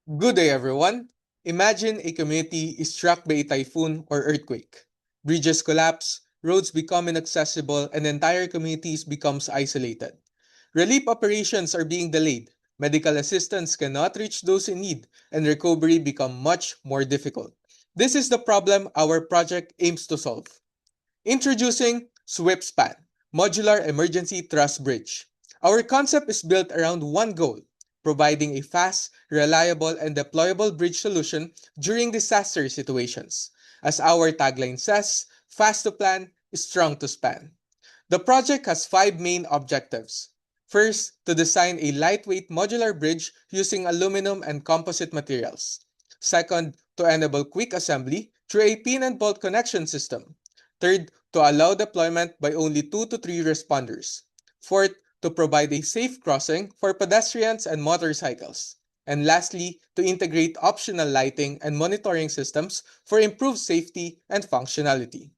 Good day, everyone. Imagine a community is struck by a typhoon or earthquake. Bridges collapse, roads become inaccessible, and entire communities becomes isolated. Relief operations are being delayed, medical assistance cannot reach those in need, and recovery become much more difficult. This is the problem our project aims to solve. Introducing SWIPSPAN, Modular Emergency Truss Bridge. Our concept is built around one goal, providing a fast, reliable, and deployable bridge solution during disaster situations. As our tagline says, fast to plan, strong to span. The project has five main objectives. First, to design a lightweight modular bridge using aluminum and composite materials. Second, to enable quick assembly through a pin and bolt connection system. Third, to allow deployment by only 2 to 3 responders. Fourth, to provide a safe crossing for pedestrians and motorcycles. And lastly, to integrate optional lighting and monitoring systems for improved safety and functionality.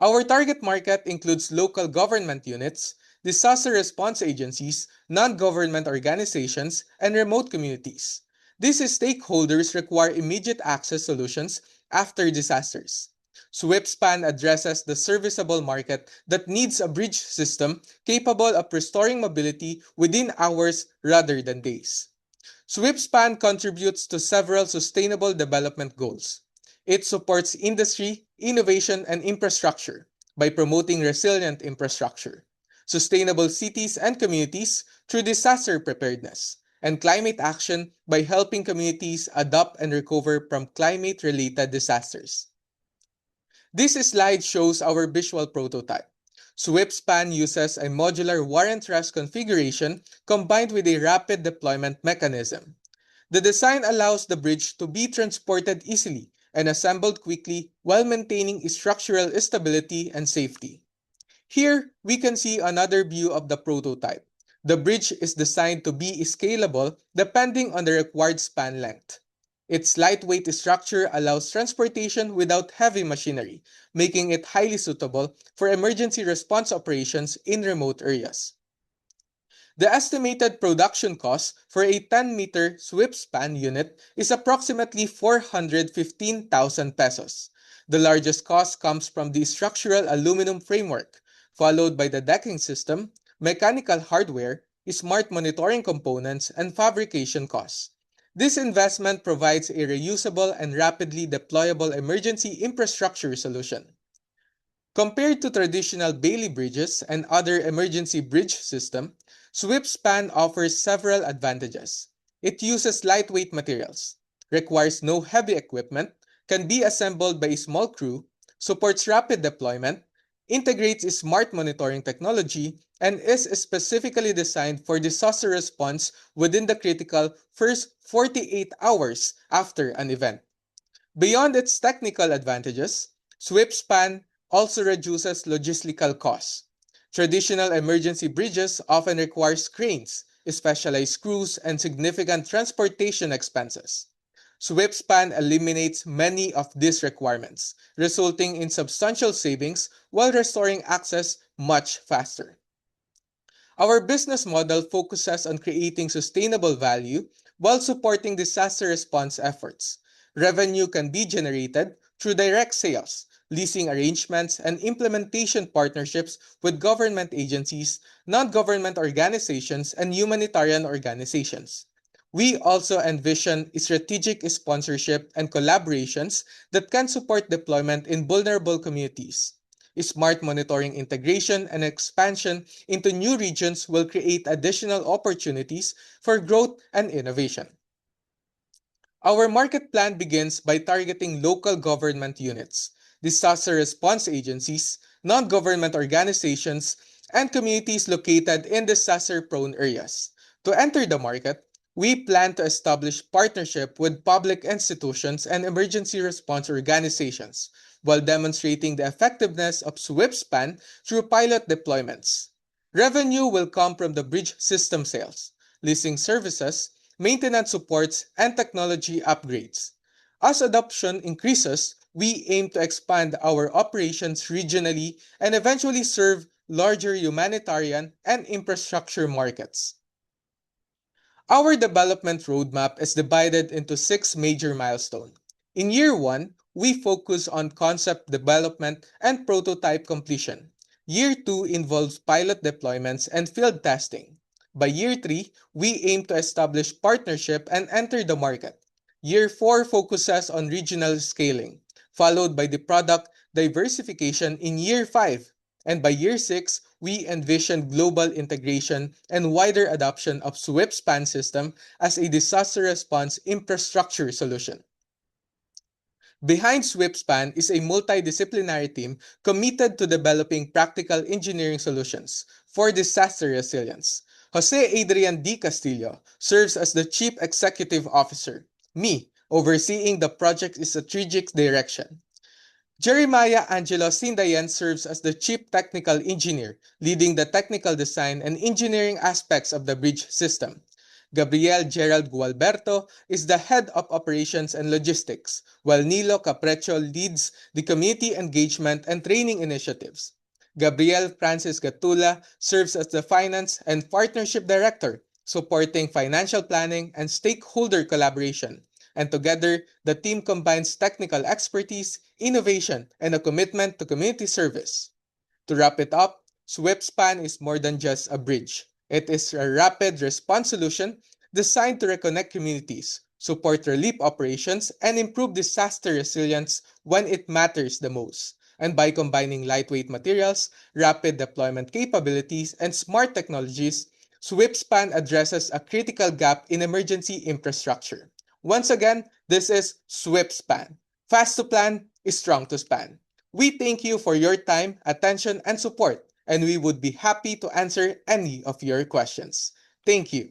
Our target market includes local government units, disaster response agencies, non-government organizations, and remote communities. These stakeholders require immediate access solutions after disasters. SWIPSPAN addresses the serviceable market that needs a bridge system capable of restoring mobility within hours rather than days. SWIPSPAN contributes to several sustainable development goals. It supports industry, innovation, and infrastructure by promoting resilient infrastructure, sustainable cities and communities through disaster preparedness, and climate action by helping communities adapt and recover from climate-related disasters. This slide shows our visual prototype. SWIPSPAN uses a modular warrant truss configuration combined with a rapid deployment mechanism. The design allows the bridge to be transported easily and assembled quickly while maintaining structural stability and safety. Here, we can see another view of the prototype. The bridge is designed to be scalable depending on the required span length. Its lightweight structure allows transportation without heavy machinery, making it highly suitable for emergency response operations in remote areas. The estimated production cost for a 10-meter sweep span unit is approximately 415,000 pesos. The largest cost comes from the structural aluminum framework, followed by the decking system, mechanical hardware, smart monitoring components, and fabrication costs. This investment provides a reusable and rapidly deployable emergency infrastructure solution. Compared to traditional Bailey bridges and other emergency bridge systems, SWIPSPAN offers several advantages. It uses lightweight materials, requires no heavy equipment, can be assembled by a small crew, supports rapid deployment, integrates smart monitoring technology, and is specifically designed for disaster response within the critical first 48 hours after an event. Beyond its technical advantages, SWIPSPAN also reduces logistical costs. Traditional emergency bridges often require cranes, specialized crews, and significant transportation expenses. SWIPSPAN eliminates many of these requirements, resulting in substantial savings while restoring access much faster. Our business model focuses on creating sustainable value while supporting disaster response efforts. Revenue can be generated through direct sales, leasing arrangements, and implementation partnerships with government agencies, non-government organizations, and humanitarian organizations. We also envision strategic sponsorship and collaborations that can support deployment in vulnerable communities. Smart monitoring integration and expansion into new regions will create additional opportunities for growth and innovation. Our market plan begins by targeting local government units, disaster response agencies, non-government organizations, and communities located in disaster-prone areas. To enter the market, we plan to establish partnership with public institutions and emergency response organizations while demonstrating the effectiveness of SWIPSPAN through pilot deployments. Revenue will come from the bridge system sales, leasing services, maintenance supports, and technology upgrades. As adoption increases, we aim to expand our operations regionally and eventually serve larger humanitarian and infrastructure markets. Our development roadmap is divided into 6 major milestones. In year 1, we focus on concept development and prototype completion. Year 2 involves pilot deployments and field testing. By year 3, we aim to establish partnership and enter the market. Year 4 focuses on regional scaling, followed by the product diversification in year 5. And by year 6, we envision global integration and wider adoption of SWIP-SPAN system as a disaster response infrastructure solution. Behind SWIP-SPAN is a multidisciplinary team committed to developing practical engineering solutions for disaster resilience. Jose Adrian D. Castillo serves as the Chief Executive Officer, me, overseeing the project's strategic direction. Jeremiah Angelo Sindayan serves as the Chief Technical Engineer, leading the technical design and engineering aspects of the bridge system. Gabriel Gerald Gualberto is the Head of Operations and Logistics, while Nilo Caprecho leads the community engagement and training initiatives. Gabriel Francis Gatula serves as the Finance and Partnership Director, supporting financial planning and stakeholder collaboration. And together, the team combines technical expertise, innovation, and a commitment to community service. To wrap it up, SWIFTSPAN is more than just a bridge. It is a rapid response solution designed to reconnect communities, support relief operations, and improve disaster resilience when it matters the most. And by combining lightweight materials, rapid deployment capabilities, and smart technologies, SWIFTSPAN addresses a critical gap in emergency infrastructure. Once again, this is SWIFTSPAN. Fast to plan is strong to span. We thank you for your time, attention, and support, and we would be happy to answer any of your questions. Thank you.